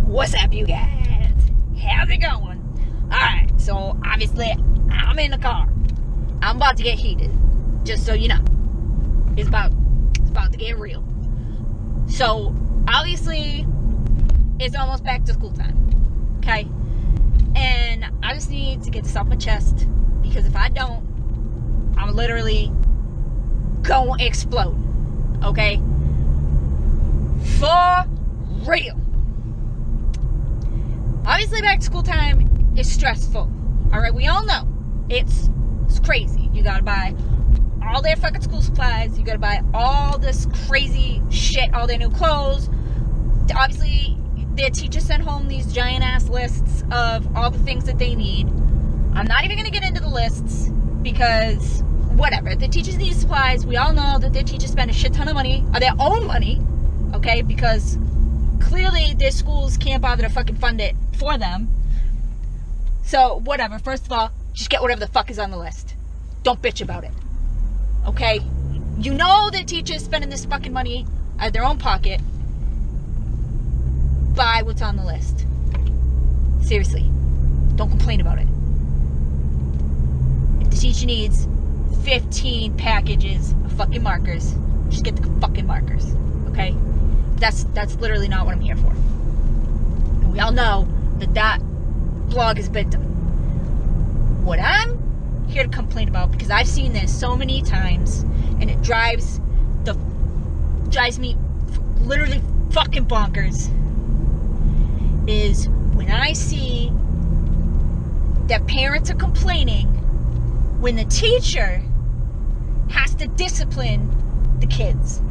What's up, you guys? How's it going? Alright, so obviously I'm in the car. I'm about to get heated. Just so you know. It's about to get real. So, obviously, it's almost back to school time. Okay? And I just need to get this off my chest. Because if I don't, I'm literally gonna explode. Okay? For real. Obviously, back to school time is stressful. Alright, we all know. It's crazy. You gotta buy all their fucking school supplies. You gotta buy all this crazy shit, all their new clothes. Obviously, their teachers send home these giant ass lists of all the things that they need. I'm not even gonna get into the lists because whatever. The teachers need supplies. We all know that their teachers spend a shit ton of money, or their own money, okay? Because clearly their schools can't bother to fucking fund it for them. So, whatever. First of all, just get whatever the fuck is on the list. Don't bitch about it. Okay? You know that teachers spending this fucking money out of their own pocket. Buy what's on the list. Seriously. Don't complain about it. If the teacher needs 15 packages of fucking markers, just get the fucking markers. Okay? That's literally not what I'm here for. And we all know that blog has been done. What I'm here to complain about, because I've seen this so many times, and it drives me literally fucking bonkers, is when I see that parents are complaining when the teacher has to discipline the kids.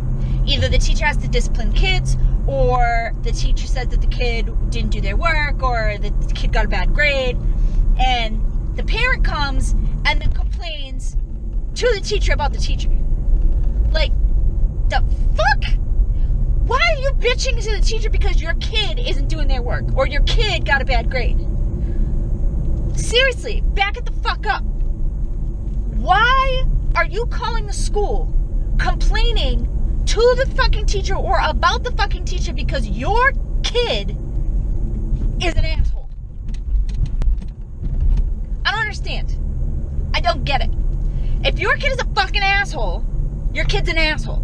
Either the teacher has to discipline kids, or the teacher said that the kid didn't do their work, or the kid got a bad grade, and the parent comes and then complains to the teacher about the teacher. Like, the fuck? Why are you bitching to the teacher because your kid isn't doing their work, or your kid got a bad grade? Seriously, back it the fuck up. Why are you calling the school complaining to the fucking teacher or about the fucking teacher because your kid is an asshole? I don't understand. I don't get it. If your kid is a fucking asshole, your kid's an asshole.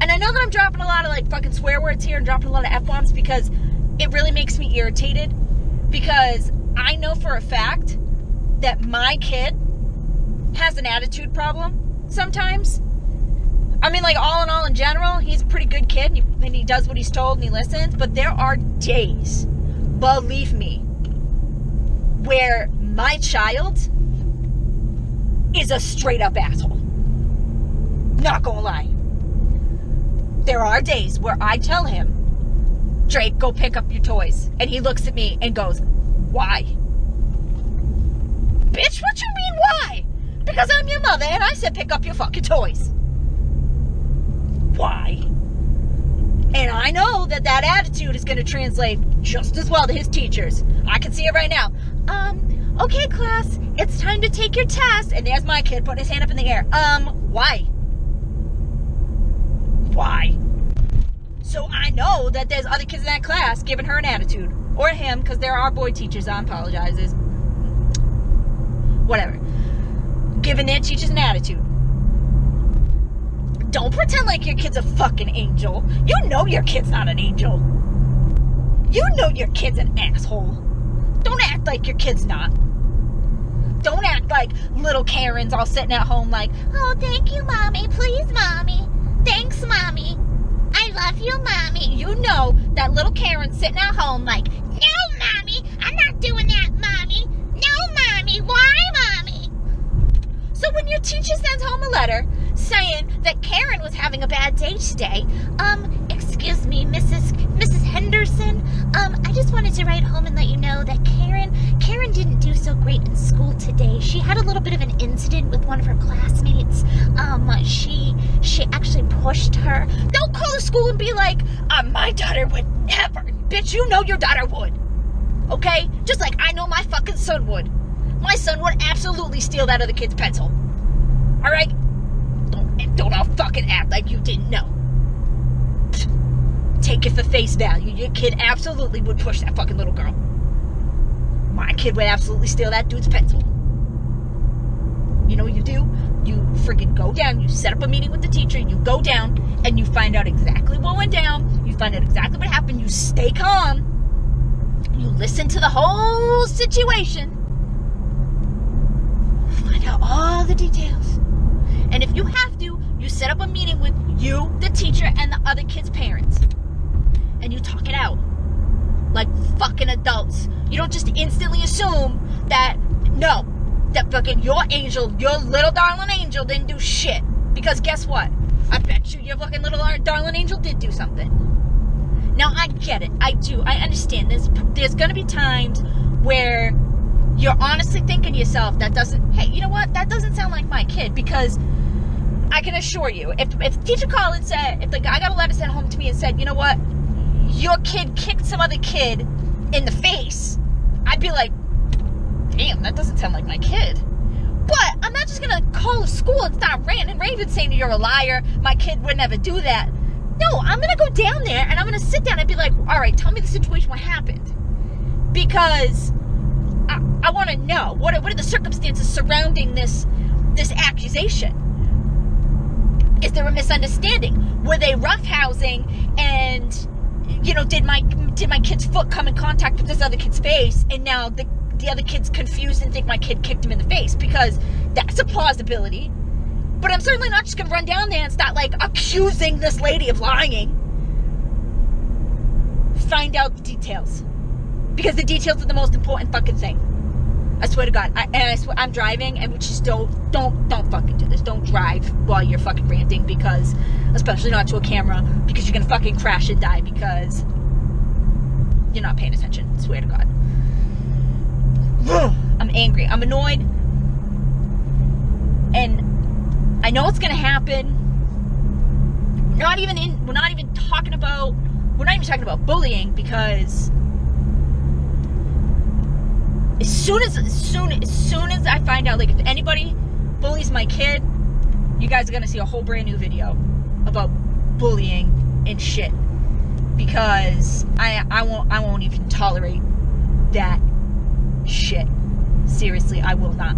And I know that I'm dropping a lot of like fucking swear words here and dropping a lot of F-bombs because it really makes me irritated, because I know for a fact that my kid has an attitude problem sometimes. I mean, like, all in all, in general, he's a pretty good kid, and he does what he's told, and he listens, but there are days, believe me, where my child is a straight-up asshole. Not gonna lie. There are days where I tell him, Drake, go pick up your toys, and he looks at me and goes, why? Bitch, what you mean, why? Because I'm your mother, and I said pick up your fucking toys. Why? And I know that attitude is going to translate just as well to his teachers. I can see it right now. Okay, class, it's time to take your test. And there's my kid putting his hand up in the air. Why? Why? So I know that there's other kids in that class giving her an attitude. Or him, because there are boy teachers, I apologize. Whatever. Giving their teachers an attitude. Don't pretend like your kid's a fucking angel. You know your kid's not an angel. You know your kid's an asshole. Don't act like your kid's not. Don't act like little Karen's all sitting at home like, oh, thank you, Mommy. Please, Mommy. Thanks, Mommy. I love you, Mommy. You know that little Karen's sitting at home like, no, Mommy. I'm not doing that, Mommy. No, Mommy. Why, Mommy? So when your teacher sends home a letter saying that Karen was having a bad day today, excuse me, Mrs. Henderson, I just wanted to write home and let you know that Karen didn't do so great in school today. She had a little bit of an incident with one of her classmates. She actually pushed her. Don't call the school and be like, my daughter would never. Bitch, you know your daughter would. Okay? Just like I know my fucking son would. My son would absolutely steal that other kid's pencil. Alright? Don't all fucking act like you didn't know. Take took it for face value. Your kid absolutely would push that fucking little girl. My kid would absolutely steal that dude's pencil. You know what you do? You freaking go down, you set up a meeting with the teacher, you go down, and you find out exactly what went down, you find out exactly what happened, you stay calm, you listen to the whole situation, find out all the details. And if you have to, you set up a meeting with you, the teacher, and the other kids' parents. And you talk it out. Like fucking adults. You don't just instantly assume that, no, that fucking your angel, your little darling angel didn't do shit. Because guess what? I bet you your fucking little darling angel did do something. Now, I get it. I do. I understand. There's going to be times where you're honestly thinking to yourself, hey, you know what? That doesn't sound like my kid. Because I can assure you, if the teacher called and said, if I got a letter sent home to me and said, you know what? Your kid kicked some other kid in the face, I'd be like, damn, that doesn't sound like my kid. But I'm not just going to call a school and start ranting and raving saying you're a liar, my kid would never do that. No, I'm going to go down there and I'm going to sit down and be like, all right, tell me the situation, what happened. Because I want to know, what are the circumstances surrounding this accusation? Is there a misunderstanding? Were they roughhousing and, you know, did my kid's foot come in contact with this other kid's face and now the other kid's confused and think my kid kicked him in the face? Because that's a plausibility. But I'm certainly not just going to run down there and start, like, accusing this lady of lying. Find out the details. Because the details are the most important fucking thing. I swear to God. I swear, I'm driving, and just don't fucking do this. Don't drive while you're fucking ranting, because, especially not to a camera, because you're going to fucking crash and die because you're not paying attention. I swear to God. I'm angry. I'm annoyed. And I know it's gonna happen. We're not even talking about bullying, because as soon as I find out, like, if anybody bullies my kid, you guys are gonna see a whole brand new video about bullying and shit. Because I won't even tolerate that shit. Seriously, I will not.